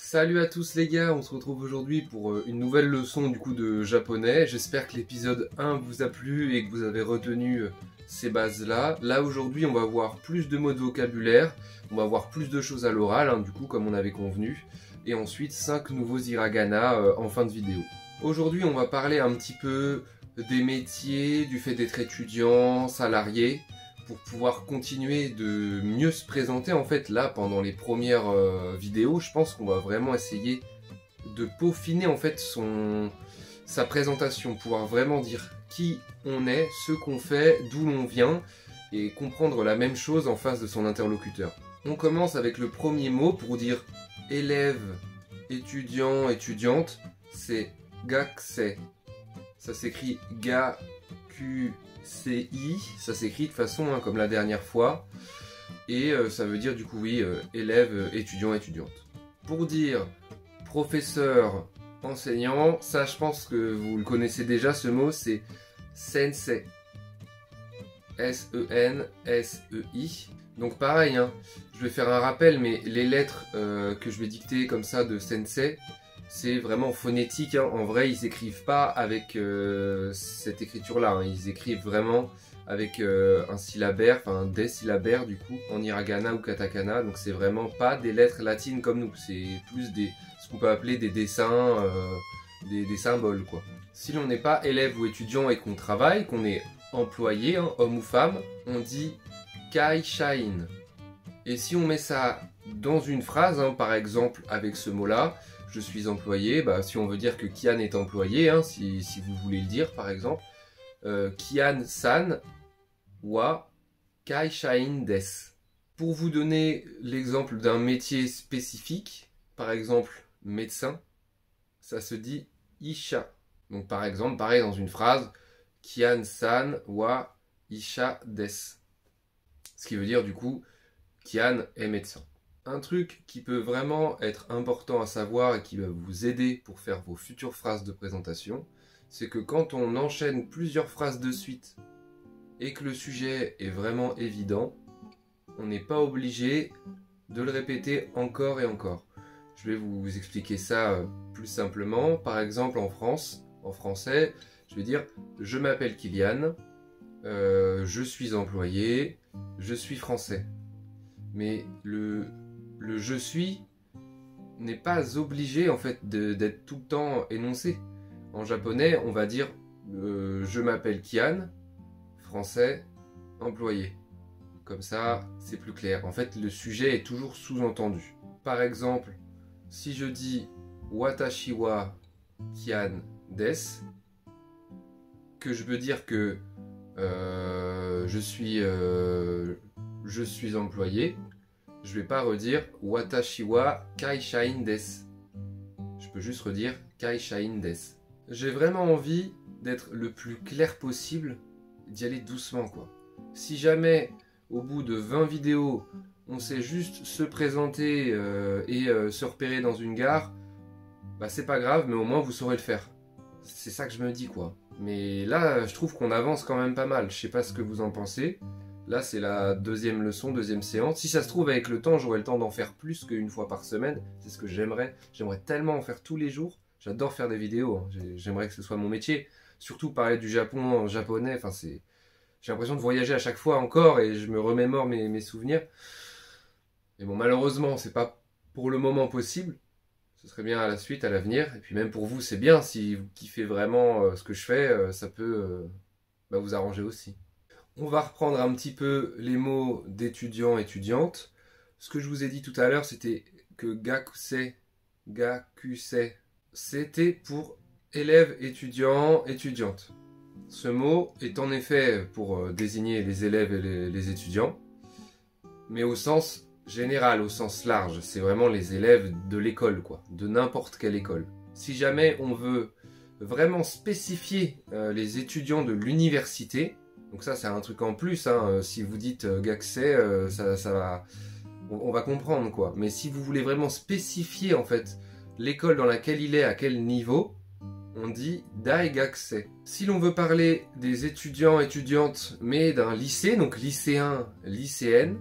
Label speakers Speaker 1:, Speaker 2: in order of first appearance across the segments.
Speaker 1: Salut à tous les gars, on se retrouve aujourd'hui pour une nouvelle leçon de japonais. J'espère que l'épisode 1 vous a plu et que vous avez retenu ces bases-là. Là aujourd'hui on va voir plus de mots de vocabulaire, on va voir plus de choses à l'oral, comme on avait convenu. Et ensuite 5 nouveaux hiragana en fin de vidéo. Aujourd'hui on va parler un petit peu des métiers, du fait d'être étudiant, salarié, pour pouvoir continuer de mieux se présenter. En fait, là, pendant les premières vidéos, je pense qu'on va vraiment essayer de peaufiner en fait sa présentation, pouvoir vraiment dire qui on est, ce qu'on fait, d'où l'on vient, et comprendre la même chose en face de son interlocuteur. On commence avec le premier mot pour dire élève, étudiant, étudiante, c'est gakusei. Ça s'écrit gakusei. CI, ça s'écrit de façon comme la dernière fois, et ça veut dire élève, étudiant, étudiante. Pour dire professeur, enseignant, ça je pense que vous le connaissez déjà, ce mot c'est sensei, S-E-N-S-E-I. Donc pareil, je vais faire un rappel, mais les lettres que je vais dicter comme ça de sensei, c'est vraiment phonétique, En vrai, ils écrivent pas avec cette écriture-là, Ils écrivent vraiment avec un syllabaire, enfin des syllabaires en hiragana ou katakana. Donc c'est vraiment pas des lettres latines comme nous, c'est plus ce qu'on peut appeler des dessins, des symboles, quoi. Si l'on n'est pas élève ou étudiant et qu'on travaille, qu'on est employé, homme ou femme, on dit kaishain. Et si on met ça dans une phrase, par exemple avec ce mot-là, je suis employé, si on veut dire que Kian est employé, si vous voulez le dire par exemple, Kian-san wa kaishain desu. Pour vous donner l'exemple d'un métier spécifique, par exemple médecin, ça se dit isha. Donc par exemple, pareil dans une phrase, Kian-san wa isha desu. Ce qui veut dire Kian est médecin. Un truc qui peut vraiment être important à savoir et qui va vous aider pour faire vos futures phrases de présentation, c'est que quand on enchaîne plusieurs phrases de suite et que le sujet est vraiment évident, on n'est pas obligé de le répéter encore et encore. Je vais vous expliquer ça plus simplement. Par exemple en français, je vais dire « Je m'appelle Kylian, je suis employé, je suis français ». Mais le je suis n'est pas obligé en fait d'être tout le temps énoncé. En japonais, on va dire je m'appelle Kian, français, employé. Comme ça, c'est plus clair. En fait, le sujet est toujours sous-entendu. Par exemple, si je dis watashi wa Kian desu, que je veux dire que je suis employé, je vais pas redire watashi wa kaishain desu. Je peux juste redire kaishain desu. J'ai vraiment envie d'être le plus clair possible, d'y aller doucement, quoi. Si jamais, au bout de 20 vidéos, on sait juste se présenter et se repérer dans une gare, c'est pas grave, mais au moins vous saurez le faire. C'est ça que je me dis, quoi. Mais là, je trouve qu'on avance quand même pas mal. Je sais pas ce que vous en pensez. Là, c'est la deuxième leçon, deuxième séance. Si ça se trouve, avec le temps, j'aurai le temps d'en faire plus qu'une fois par semaine. C'est ce que j'aimerais. J'aimerais tellement en faire tous les jours. J'adore faire des vidéos. J'aimerais que ce soit mon métier. Surtout parler du Japon en japonais. Enfin, j'ai l'impression de voyager à chaque fois encore et je me remémore mes souvenirs. Mais bon, malheureusement, c'est pas pour le moment possible. Ce serait bien à la suite, à l'avenir. Et puis même pour vous, c'est bien. Si vous kiffez vraiment ce que je fais, ça peut vous arranger aussi. On va reprendre un petit peu les mots d'étudiant, étudiante. Ce que je vous ai dit tout à l'heure, c'était que gakusei, c'était pour élève, étudiant, étudiante. Ce mot est en effet pour désigner les élèves et les étudiants, mais au sens général, au sens large. C'est vraiment les élèves de l'école, quoi, de n'importe quelle école. Si jamais on veut vraiment spécifier les étudiants de l'université, donc ça c'est un truc en plus, si vous dites gakusei, ça va, on va comprendre, quoi. Mais si vous voulez vraiment spécifier en fait l'école dans laquelle il est, à quel niveau, on dit daigakusei. Si l'on veut parler des étudiants, étudiantes, mais d'un lycée, donc lycéen, lycéenne,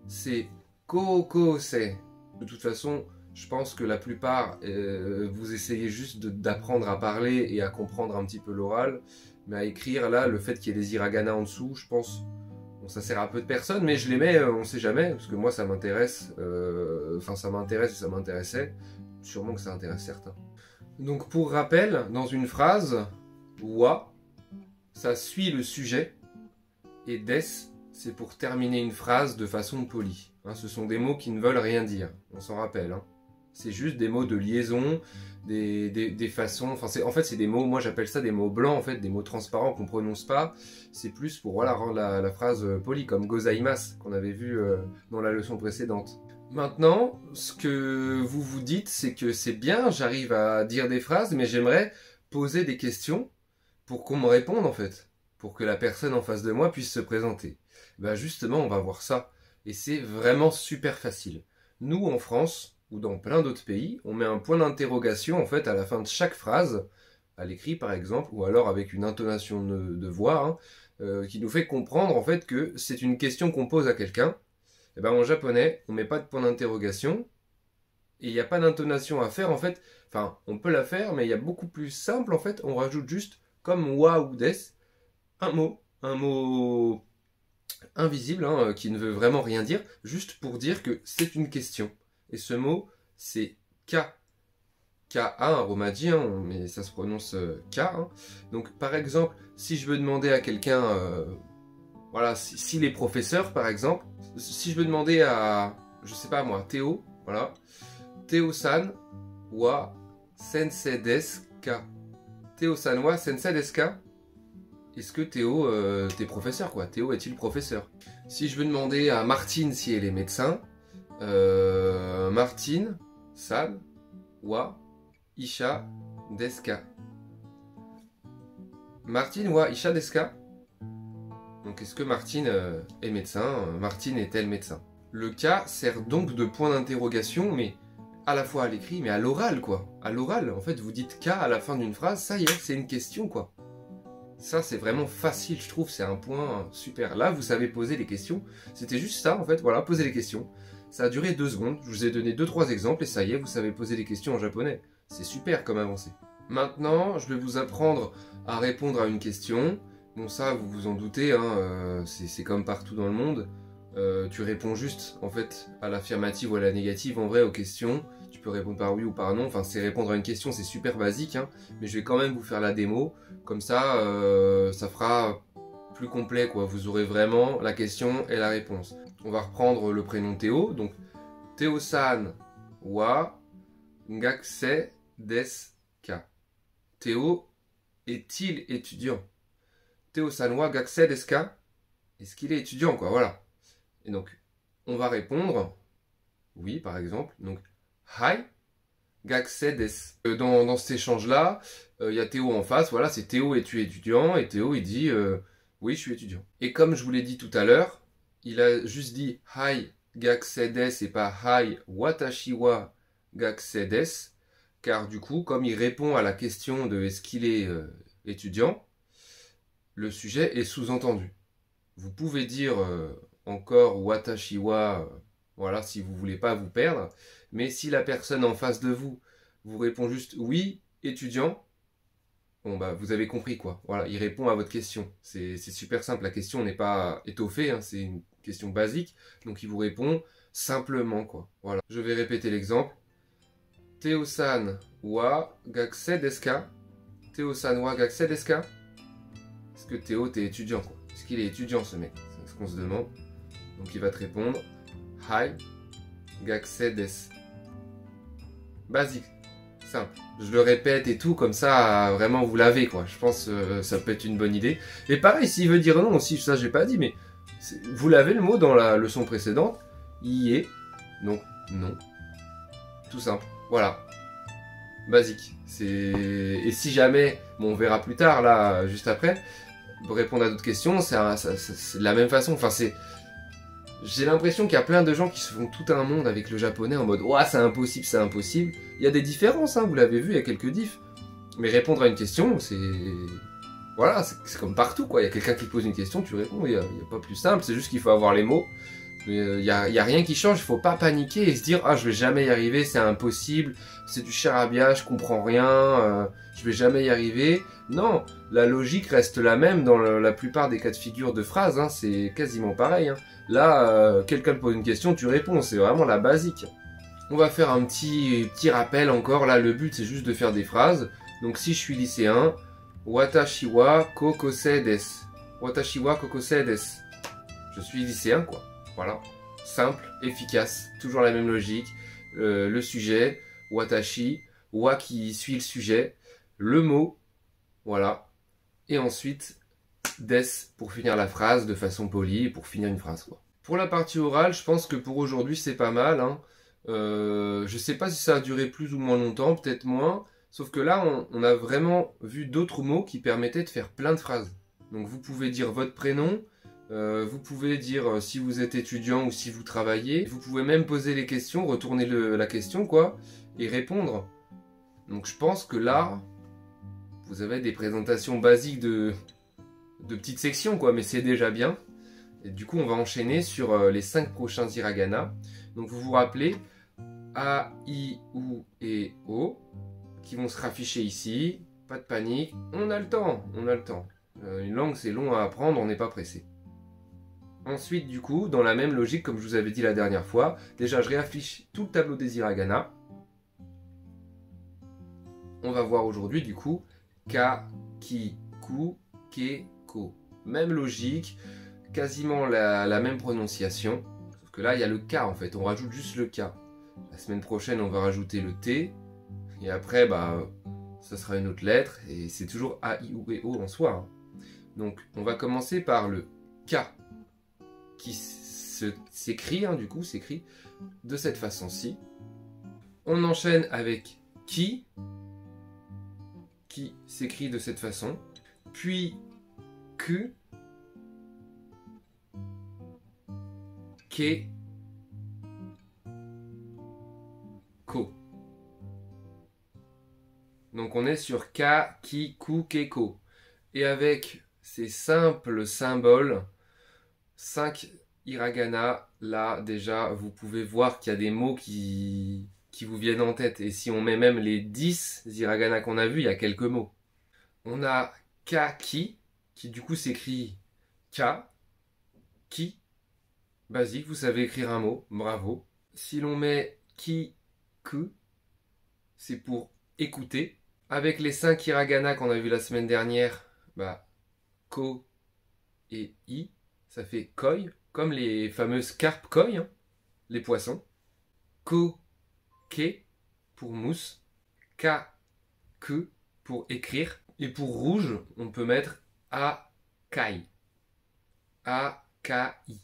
Speaker 1: c'est koukosei. De toute façon, Je pense que la plupart, vous essayez juste d'apprendre à parler et à comprendre un petit peu l'oral, mais à écrire, là, le fait qu'il y ait des hiragana en dessous, je pense, bon, ça sert à peu de personnes, mais je les mets, on sait jamais, parce que moi, ça m'intéresse, enfin, ça m'intéresse et ça m'intéressait, sûrement que ça intéresse certains. Donc, pour rappel, dans une phrase, wa, ça suit le sujet, et des, c'est pour terminer une phrase de façon polie. Hein, ce sont des mots qui ne veulent rien dire, on s'en rappelle, hein. C'est juste des mots de liaison, des façons... Enfin, en fait, c'est des mots, moi j'appelle ça des mots blancs, en fait, des mots transparents qu'on prononce pas. C'est plus pour voilà, rendre la phrase polie, comme gozaimasu, qu'on avait vu dans la leçon précédente. Maintenant, ce que vous vous dites, c'est que c'est bien, j'arrive à dire des phrases, mais j'aimerais poser des questions pour qu'on me réponde, en fait. Pour que la personne en face de moi puisse se présenter. Ben justement, on va voir ça. Et c'est vraiment super facile. Nous, en France, ou dans plein d'autres pays, on met un point d'interrogation en fait à la fin de chaque phrase, à l'écrit par exemple, ou alors avec une intonation de voix, hein, qui nous fait comprendre en fait que c'est une question qu'on pose à quelqu'un. Et ben en japonais, on met pas de point d'interrogation, et il n'y a pas d'intonation à faire en fait. Enfin, on peut la faire, mais il y a beaucoup plus simple en fait. On rajoute juste comme wa ou des, un mot invisible, hein, qui ne veut vraiment rien dire, juste pour dire que c'est une question. Et ce mot, c'est ka. Ka, un romaji, hein, mais ça se prononce ka. Hein. Donc, par exemple, si je veux demander à quelqu'un, voilà, s'il est professeur, par exemple, si je veux demander à, je sais pas moi, Théo, voilà, Théo-san wa sensei desu ka. Théo-san wa sensei desu ka. Est-ce que Théo, t'es professeur, quoi? Théo est-il professeur? Si je veux demander à Martine si elle est médecin, Martine, san, wa, isha, desu ka. Martine wa isha desu ka. Donc est-ce que Martine est médecin? Martine est-elle médecin? Le ka sert donc de point d'interrogation, mais à la fois à l'écrit, mais à l'oral, quoi. À l'oral, en fait, vous dites ka à la fin d'une phrase, ça y est, c'est une question, quoi. Ça, c'est vraiment facile, je trouve, c'est un point super. Là, vous savez poser les questions. C'était juste ça, en fait, voilà, poser les questions. Ça a duré 2 secondes, je vous ai donné 2-3 exemples et ça y est, vous savez poser des questions en japonais. C'est super comme avancée. Maintenant, je vais vous apprendre à répondre à une question. Bon, ça, vous vous en doutez, hein, c'est comme partout dans le monde. Tu réponds juste, en fait, à l'affirmative ou à la négative, en vrai, aux questions. Tu peux répondre par oui ou par non. Enfin, c'est répondre à une question, c'est super basique, hein, mais je vais quand même vous faire la démo. Comme ça, ça fera plus complet, quoi. Vous aurez vraiment la question et la réponse. On va reprendre le prénom Théo. Donc, Théo-san wa gakusei desu ka. Théo est-il étudiant? Théo-san wa gakusei desu ka? Est-ce qu'il est étudiant, quoi? Voilà. Et donc, on va répondre oui, par exemple. Donc, hai gakusei desu. Dans cet échange-là, il y a Théo en face. Voilà, c'est Théo, es-tu étudiant? Et Théo, il dit oui, je suis étudiant. Et comme je vous l'ai dit tout à l'heure, il a juste dit hai gakusei desu et pas hai watashi wa gakusei desu. Car du coup, comme il répond à la question de est-ce qu'il est étudiant, le sujet est sous-entendu. Vous pouvez dire encore watashi wa, voilà, si vous voulez pas vous perdre. Mais si la personne en face de vous vous répond juste oui, étudiant, bon bah vous avez compris quoi. Voilà, il répond à votre question. C'est super simple, la question n'est pas étoffée, hein, c'est une question basique. Donc il vous répond simplement quoi. Voilà. Je vais répéter l'exemple. Théo-san wa gakusei desu ka? Théo-san wa gakusei desu ka? Est-ce que Théo t'es étudiant quoi? Est-ce qu'il est étudiant ce mec? C'est ce qu'on se demande. Donc il va te répondre hai gakusei desu. Basique, simple. Je le répète et tout, comme ça, vraiment vous l'avez quoi. Je pense que ça peut être une bonne idée. Et pareil, s'il veut dire non aussi, ça j'ai pas dit, mais vous l'avez le mot dans la leçon précédente. Y est, donc non. Tout simple. Voilà. Basique. Et si jamais, bon, on verra plus tard, là, juste après, pour répondre à d'autres questions, c'est de la même façon. Enfin, j'ai l'impression qu'il y a plein de gens qui se font tout un monde avec le japonais en mode « Ouah, c'est impossible, c'est impossible ». Il y a des différences, hein, vous l'avez vu, il y a quelques diffs. Mais répondre à une question, c'est... Voilà, c'est comme partout, quoi. Il y a quelqu'un qui pose une question, tu réponds, il n'y a pas plus simple, c'est juste qu'il faut avoir les mots Mais y a rien qui change, il faut pas paniquer et se dire ah je vais jamais y arriver, c'est impossible, c'est du charabia, je comprends rien, je vais jamais y arriver. Non, la logique reste la même dans la plupart des cas de figure de phrases, hein, c'est quasiment pareil. Hein. Là, quelqu'un te pose une question, tu réponds, c'est vraiment la basique. On va faire un petit rappel encore, là le but c'est juste de faire des phrases. Donc si je suis lycéen, watashi wa kokosei desu. Watashi wa kokosei desu. Je suis lycéen quoi. Voilà, simple, efficace, toujours la même logique. Le sujet, watashi, wa qui suit le sujet, le mot, voilà. Et ensuite, des pour finir la phrase de façon polie, pour finir une phrase quoi. Pour la partie orale, je pense que pour aujourd'hui c'est pas mal. Hein. Je sais pas si ça a duré plus ou moins longtemps, peut-être moins. Sauf que là, on a vraiment vu d'autres mots qui permettaient de faire plein de phrases. Donc vous pouvez dire votre prénom. Vous pouvez dire si vous êtes étudiant ou si vous travaillez. Vous pouvez même poser les questions, retourner la question quoi, et répondre. Donc je pense que là, vous avez des présentations basiques de petites sections quoi, mais c'est déjà bien. Et du coup on va enchaîner sur les 5 prochains hiragana. Donc vous vous rappelez A, I, U et O qui vont se rafficher ici. Pas de panique, on a le temps, on a le temps. Une langue c'est long à apprendre, on n'est pas pressé. Ensuite, du coup, dans la même logique, comme je vous avais dit la dernière fois, déjà je réaffiche tout le tableau des hiragana. On va voir aujourd'hui, du coup, ka, ki, ku, ke, ko. Même logique, quasiment la même prononciation. Sauf que là, il y a le K en fait, on rajoute juste le K. La semaine prochaine, on va rajouter le T. Et après, bah, ça sera une autre lettre. Et c'est toujours A, I, U et O en soi. Hein. Donc, on va commencer par le K. Qui s'écrit, hein, du coup, s'écrit de cette façon-ci. On enchaîne avec qui s'écrit de cette façon. Puis que, ke, ko. Donc on est sur ka, ki, ku, ke, ko. Et avec ces simples symboles, 5 hiragana, là déjà vous pouvez voir qu'il y a des mots qui vous viennent en tête. Et si on met même les 10 hiragana qu'on a vus, il y a quelques mots. On a kaki, qui du coup s'écrit ka, ki, basique, vous savez écrire un mot, bravo. Si l'on met ki, ku, c'est pour écouter. Avec les 5 hiragana qu'on a vu la semaine dernière, bah, ko et i, ça fait koi, comme les fameuses carpes koi, hein, les poissons. Ko, ke, pour mousse. Ka, ku, pour écrire. Et pour rouge, on peut mettre a, kai. A, K-I.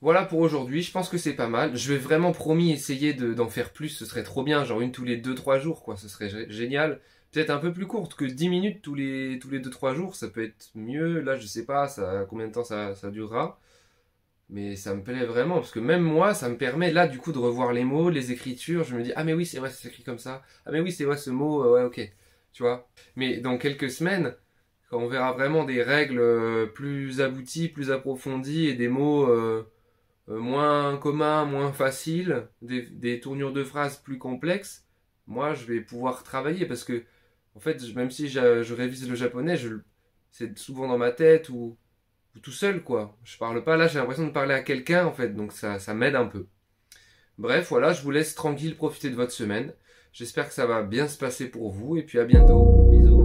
Speaker 1: Voilà pour aujourd'hui, je pense que c'est pas mal. Je vais vraiment promis essayer d'en faire plus, ce serait trop bien, genre une tous les 2-3 jours, quoi, ce serait génial. Peut-être un peu plus courte que 10 minutes tous les 2-3 jours, ça peut être mieux. Là, je sais pas combien de temps ça durera. Mais ça me plaît vraiment, parce que même moi, ça me permet là, du coup, de revoir les mots, les écritures. Je me dis, ah mais oui, c'est vrai, ça s'écrit comme ça. Ah mais oui, c'est vrai, ce mot, ouais, ok. Tu vois. Mais dans quelques semaines, quand on verra vraiment des règles plus abouties, plus approfondies, et des mots moins communs, moins faciles, des tournures de phrases plus complexes, moi, je vais pouvoir travailler, parce que en fait, même si je révise le japonais, c'est souvent dans ma tête ou tout seul, quoi. Je parle pas, là, j'ai l'impression de parler à quelqu'un, en fait, donc ça m'aide un peu. Bref, voilà, je vous laisse tranquille profiter de votre semaine. J'espère que ça va bien se passer pour vous, et puis à bientôt. Bisous.